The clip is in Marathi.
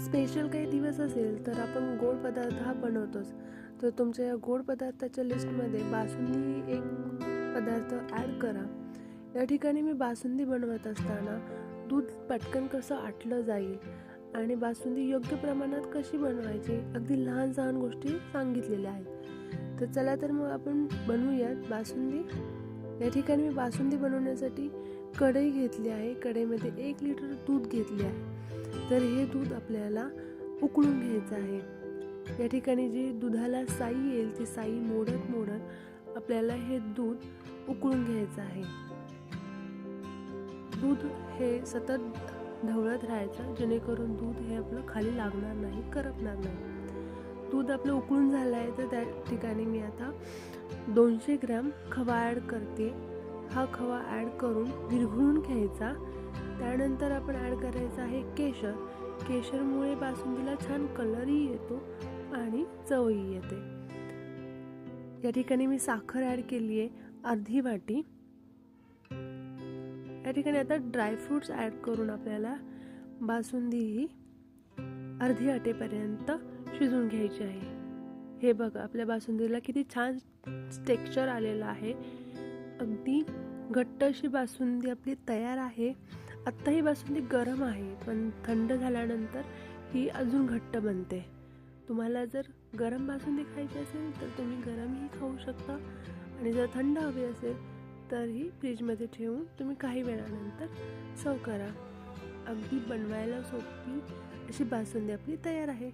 स्पेशल काही दिवस असेल तर आपण गोड पदार्थ हा बनवतोच. तर तुमच्या या गोड पदार्थाच्या लिस्टमध्ये बासुंदी एक पदार्थ ॲड करा. या ठिकाणी मी बासुंदी बनवत असताना दूध पटकन कसं आटलं जाईल आणि बासुंदी योग्य प्रमाणात कशी बनवायची अगदी लहान सहान गोष्टी सांगितलेल्या आहेत. तर चला तर मग आपण बनवूयात बासुंदी. या ठिकाणी मी बासुंदी बनवण्यासाठी कढई घेतली आहे. कढईमध्ये 1 लिटर दूध घेतले आहे. तर हे दूध आपल्याला उकळून घ्यायचं आहे. या ठिकाणी जी दुधाला साई येईल ती साई मोडत आपल्याला हे दूध उकळून घ्यायचं आहे. दूध हे सतत ढवळत राहायचं जेणेकरून दूध हे आपलं खाली लागणार नाही, करपणार नाही. दूध आपलं उकळून झालं आहे तर त्या ठिकाणी मी आता 200 ग्रॅम खवा ॲड करते. हा खवा ॲड करून विरघळून घ्यायचा. त्यानंतर आपण ॲड करायचं आहे केशर. केशरमुळे बासुंदीला छान कलरही येतो आणि चवही येते. या ठिकाणी मी साखर ॲड केली आहे अर्धी वाटी. या ठिकाणी आता ड्रायफ्रूट्स ॲड करून आपल्याला बासुंदी ही अर्धी वाटेपर्यंत शिजवून घ्यायची आहे. हे बघा आपल्या बासुंदीला किती छान टेक्स्चर आलेलं आहे. अगदी घट्ट अशी बासुंदी आपली तयार आहे. आत्ता ही बासुंदी गरम आहे पण थंड झाल्यानंतर ही अजून घट्ट बनते. तुम्हाला जर गरम बासुंदी खायची असेल तर तुम्ही गरमही खाऊ शकता आणि जर थंड हवी असेल तर ही फ्रीजमध्ये ठेवून तुम्ही काही वेळानंतर सर्व करा. अगदी बनवायला सोपी अशी बासुंदी आपली तयार आहे.